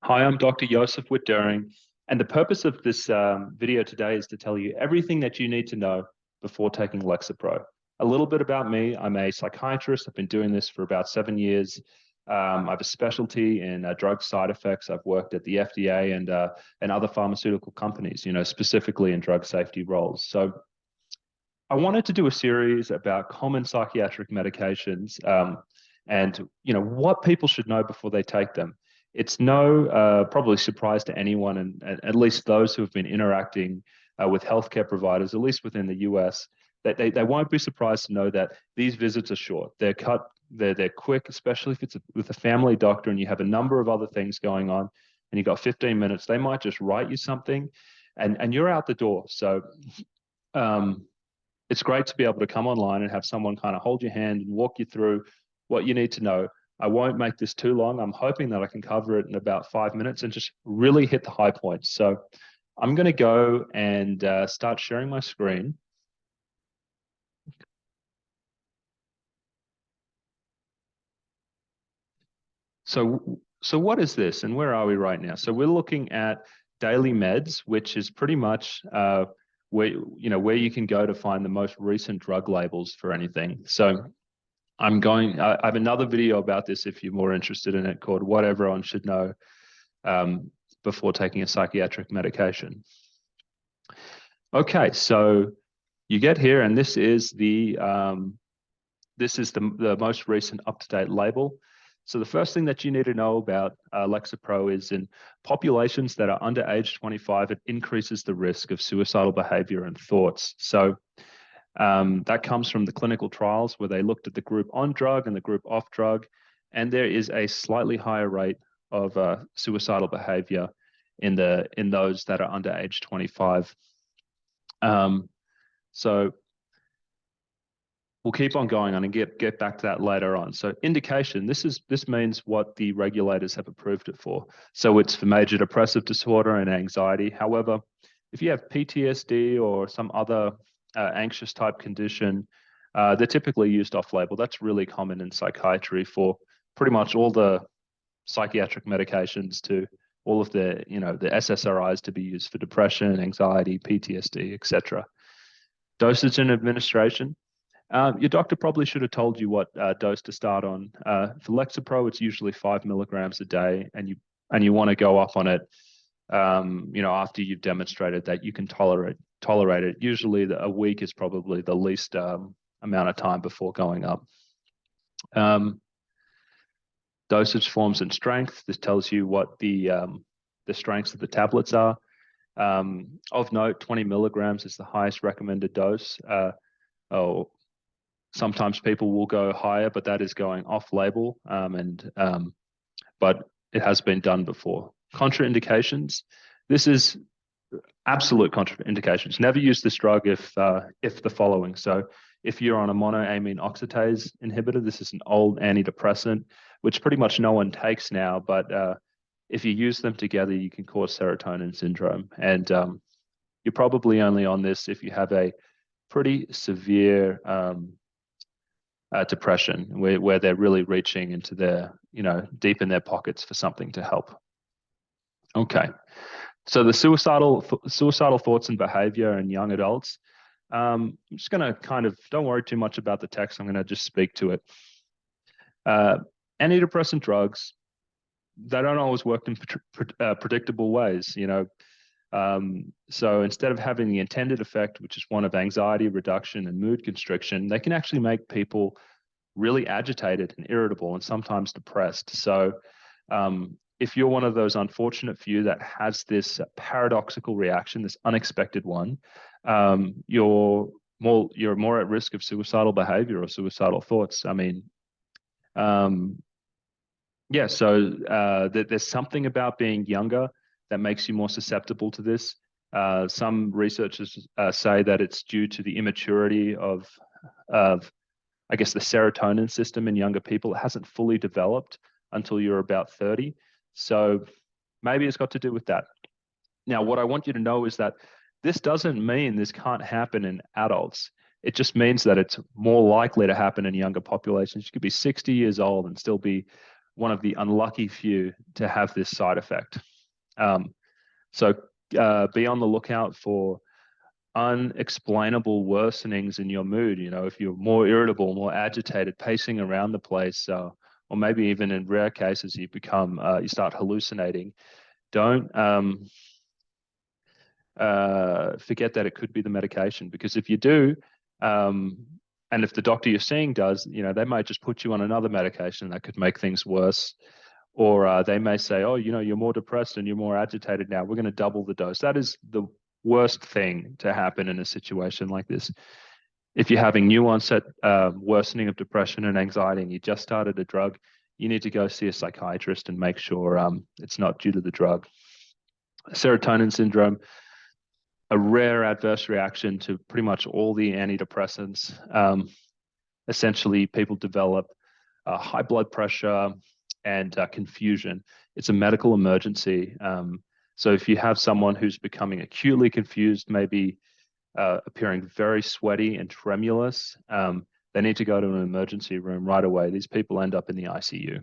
Hi, I'm Dr. Joseph Witt-Doering, and the purpose of this video today is to tell you everything that you need to know before taking Lexapro. A little bit about me. I'm a psychiatrist. I've been doing this for about 7 years. I have a specialty in drug side effects. I've worked at the FDA and other pharmaceutical companies, specifically in drug safety roles. So I wanted to do a series about common psychiatric medications, and what people should know before they take them. It's no probably surprise to anyone, and at least those who have been interacting with healthcare providers, at least within the US, that they won't be surprised to know that these visits are short. They're quick, especially if it's with a family doctor and you have a number of other things going on, and you've got 15 minutes. They might just write you something, and you're out the door. So. It's great to be able to come online and have someone kind of hold your hand and walk you through what you need to know. I won't make this too long. I'm hoping that I can cover it in about 5 minutes and just really hit the high points. So I'm going to go and start sharing my screen. So what is this and where are we right now? So we're looking at daily meds, which is pretty much where you can go to find the most recent drug labels for anything. So I have another video about this if you're more interested in it, called What Everyone Should Know Before Taking a Psychiatric Medication. Okay, so you get here, and this is the most recent up-to-date label. So the first thing that you need to know about Lexapro is in populations that are under age 25, it increases the risk of suicidal behavior and thoughts. So that comes from the clinical trials where they looked at the group on drug and the group off drug, and there is a slightly higher rate of suicidal behavior in those that are under age 25. So we'll keep on going on and get back to that later on. So indication, this means what the regulators have approved it for. So it's for major depressive disorder and anxiety. However, if you have PTSD or some other anxious type condition, they're typically used off-label. That's really common in psychiatry for pretty much all the psychiatric medications to all of the SSRIs to be used for depression, anxiety, PTSD, etc. Dosage and administration. Your doctor probably should have told you what dose to start on. For Lexapro, it's usually 5 milligrams a day, and you want to go up on it, after you've demonstrated that you can tolerate it. Usually, a week is probably the least amount of time before going up. Dosage forms and strength. This tells you what the strengths of the tablets are. Of note, 20 milligrams is the highest recommended dose. Sometimes people will go higher, but that is going off-label, but it has been done before. Contraindications. This is absolute contraindications. Never use this drug if the following. So if you're on a monoamine oxidase inhibitor, this is an old antidepressant, which pretty much no one takes now, but if you use them together, you can cause serotonin syndrome. And you're probably only on this if you have a pretty severe depression where they're really reaching into their, deep in their pockets for something to help. Okay. So the suicidal thoughts and behavior in young adults. I'm just going to don't worry too much about the text. I'm going to just speak to it. Antidepressant drugs, they don't always work in predictable ways, So instead of having the intended effect, which is one of anxiety reduction and mood constriction, they can actually make people really agitated and irritable and sometimes depressed. So if you're one of those unfortunate few that has this paradoxical reaction, this unexpected one, you're more at risk of suicidal behavior or suicidal thoughts. So there's something about being younger that makes you more susceptible to this. Some researchers say that it's due to the immaturity of I guess, the serotonin system in younger people. It hasn't fully developed until you're about 30. So maybe it's got to do with that. Now, what I want you to know is that this doesn't mean this can't happen in adults. It just means that it's more likely to happen in younger populations. You could be 60 years old and still be one of the unlucky few to have this side effect. So be on the lookout for unexplainable worsenings in your mood. If you're more irritable, more agitated, pacing around the place, or maybe even in rare cases you start hallucinating. Don't forget that it could be the medication, because if you do, and if the doctor you're seeing does, they might just put you on another medication that could make things worse. Or they may say, oh, you're more depressed and you're more agitated now, we're going to double the dose. That is the worst thing to happen in a situation like this. If you're having new onset worsening of depression and anxiety and you just started a drug, you need to go see a psychiatrist and make sure it's not due to the drug. Serotonin syndrome, a rare adverse reaction to pretty much all the antidepressants. Essentially, people develop high blood pressure and confusion. It's a medical emergency. So if you have someone who's becoming acutely confused, maybe appearing very sweaty and tremulous, they need to go to an emergency room right away. These people end up in the ICU.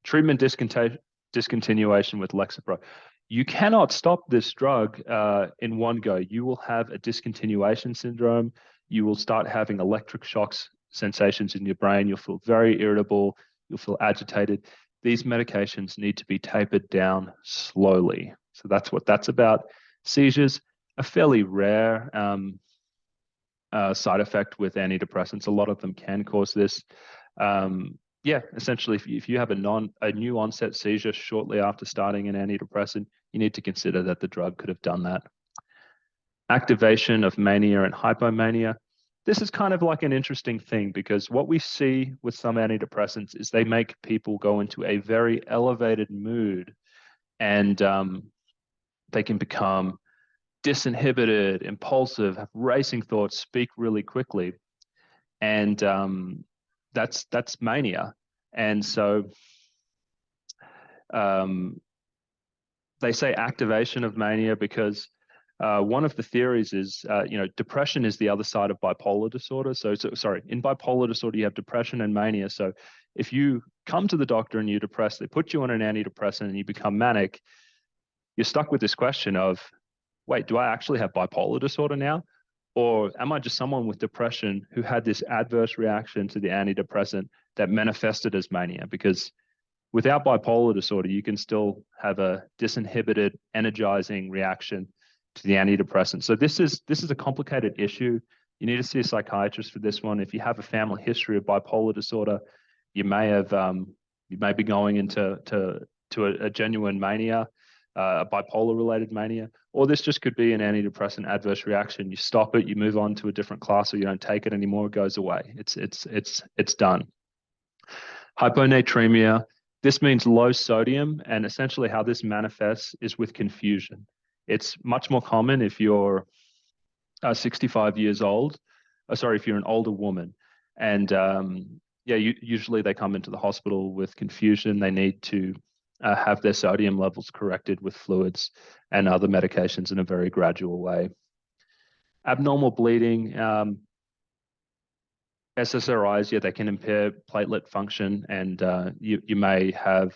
Treatment discontinuation with Lexapro. You cannot stop this drug in one go. You will have a discontinuation syndrome. You will start having electric shocks sensations in your brain. You'll feel very irritable. You'll feel agitated. These medications need to be tapered down slowly. So that's what that's about. Seizures, a fairly rare side effect with antidepressants. A lot of them can cause this. Essentially, if you have a new onset seizure shortly after starting an antidepressant, you need to consider that the drug could have done that. Activation of mania and hypomania. This is kind of like an interesting thing, because what we see with some antidepressants is they make people go into a very elevated mood, and they can become disinhibited, impulsive, have racing thoughts, speak really quickly. And that's mania. And so they say activation of mania because one of the theories is, depression is the other side of bipolar disorder. So sorry, in bipolar disorder, you have depression and mania. So if you come to the doctor and you're depressed, they put you on an antidepressant and you become manic, you're stuck with this question of, wait, do I actually have bipolar disorder now? Or am I just someone with depression who had this adverse reaction to the antidepressant that manifested as mania? Because without bipolar disorder, you can still have a disinhibited, energizing reaction to the antidepressant. So this is a complicated issue. You need to see a psychiatrist for this one. If you have a family history of bipolar disorder, you may be going into a genuine mania, a bipolar-related mania, or this just could be an antidepressant adverse reaction. You stop it, you move on to a different class, or you don't take it anymore. It goes away. It's done. Hyponatremia. This means low sodium, and essentially how this manifests is with confusion. It's much more common if you're 65 years old. If you're an older woman, and usually they come into the hospital with confusion. They need to have their sodium levels corrected with fluids and other medications in a very gradual way. Abnormal bleeding, SSRIs, they can impair platelet function, and you may have,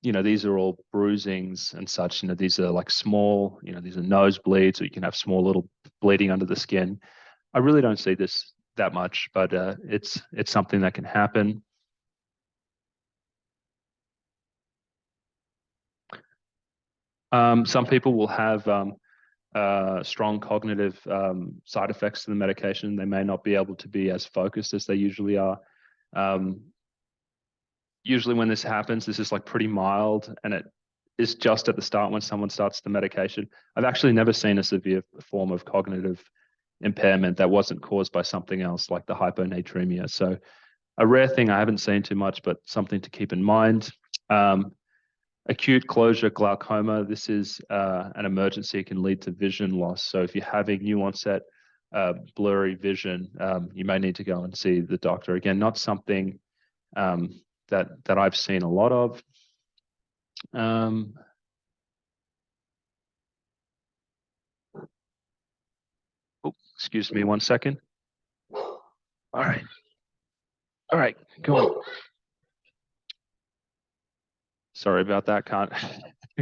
these are all bruisings and such. These are like small, these are nosebleeds, or you can have small little bleeding under the skin. I really don't see this that much, but it's something that can happen. Some people will have strong cognitive side effects to the medication. They may not be able to be as focused as they usually are. Usually when this happens, this is like pretty mild, and it is just at the start when someone starts the medication. I've actually never seen a severe form of cognitive impairment that wasn't caused by something else, like the hyponatremia. So a rare thing I haven't seen too much, but something to keep in mind. Acute closure glaucoma. This is an emergency. It can lead to vision loss. So if you're having new onset blurry vision, you may need to go and see the doctor. Again, not something that I've seen a lot of. Excuse me 1 second. All right, go on. Sorry about that. Can't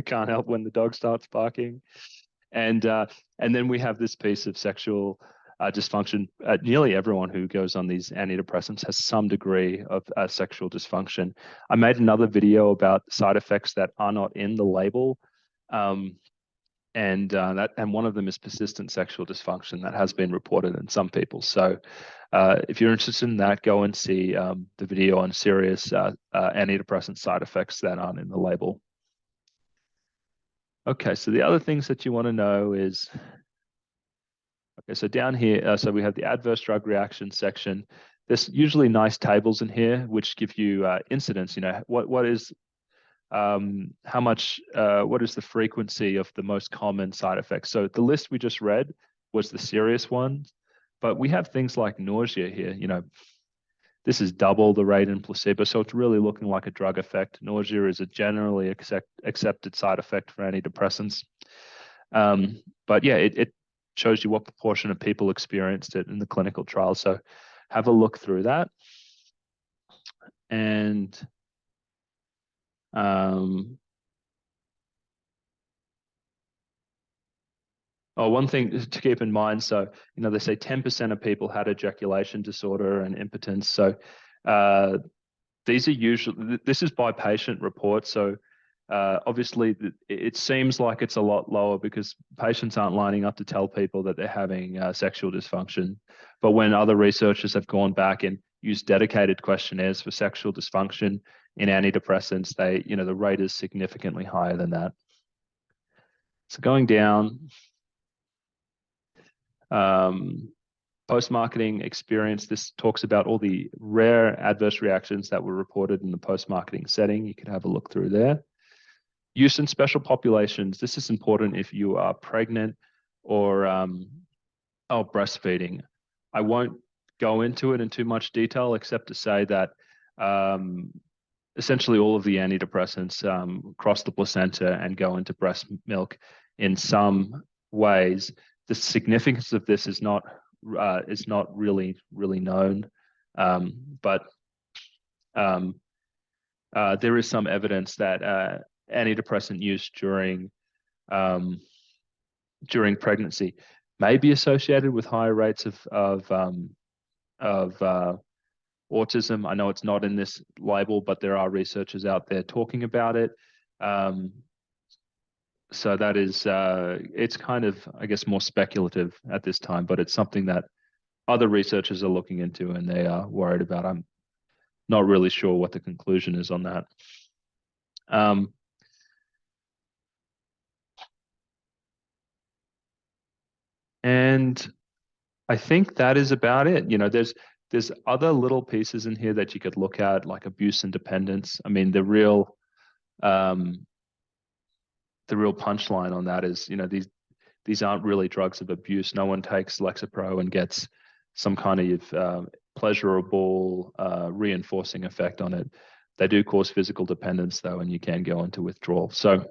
can't help when the dog starts barking. And then we have this piece of sexual dysfunction. Nearly everyone who goes on these antidepressants has some degree of sexual dysfunction. I made another video about side effects that are not in the label, and one of them is persistent sexual dysfunction that has been reported in some people. So if you're interested in that, go and see the video on serious antidepressant side effects that aren't in the label. Okay, so the other things that you want to know is, okay, so down here, so we have the adverse drug reaction section. There's usually nice tables in here which give you incidence. You know, what is how much, what is the frequency of the most common side effects? So the list we just read was the serious ones, but we have things like nausea here. You know, this is double the rate in placebo, so it's really looking like a drug effect. Nausea is a generally accepted side effect for antidepressants. But yeah, it shows you what proportion of people experienced it in the clinical trial. So have a look through that. And one thing to keep in mind, so, you know, they say 10% of people had ejaculation disorder and impotence. So these are usually, this is by patient report. So obviously it seems like it's a lot lower because patients aren't lining up to tell people that they're having sexual dysfunction. But when other researchers have gone back and used dedicated questionnaires for sexual dysfunction in antidepressants, they, you know, the rate is significantly higher than that. So going down, post-marketing experience, this talks about all the rare adverse reactions that were reported in the post-marketing setting. You could have a look through there. Use in special populations. This is important if you are pregnant or breastfeeding. I won't go into it in too much detail, except to say that essentially all of the antidepressants cross the placenta and go into breast milk in some ways. The significance of this is not really known, but there is some evidence that antidepressant use during pregnancy may be associated with higher rates of autism. I know it's not in this label, but there are researchers out there talking about it. So that is, it's kind of, I guess, more speculative at this time, but it's something that other researchers are looking into and they are worried about. I'm not really sure what the conclusion is on that. And I think that is about it. You know, there's other little pieces in here that you could look at, like abuse and dependence. I mean, the real punchline on that is, you know, these aren't really drugs of abuse. No one takes Lexapro and gets some kind of pleasurable reinforcing effect on it. They do cause physical dependence, though, and you can go into withdrawal. So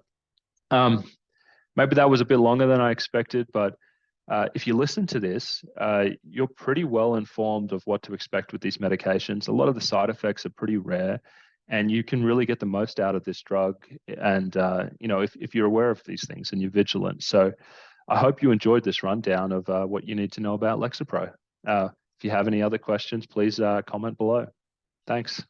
maybe that was a bit longer than I expected, but if you listen to this, you're pretty well informed of what to expect with these medications. A lot of the side effects are pretty rare, and you can really get the most out of this drug. And you know, if you're aware of these things and you're vigilant. So I hope you enjoyed this rundown of what you need to know about Lexapro. If you have any other questions, please comment below. Thanks.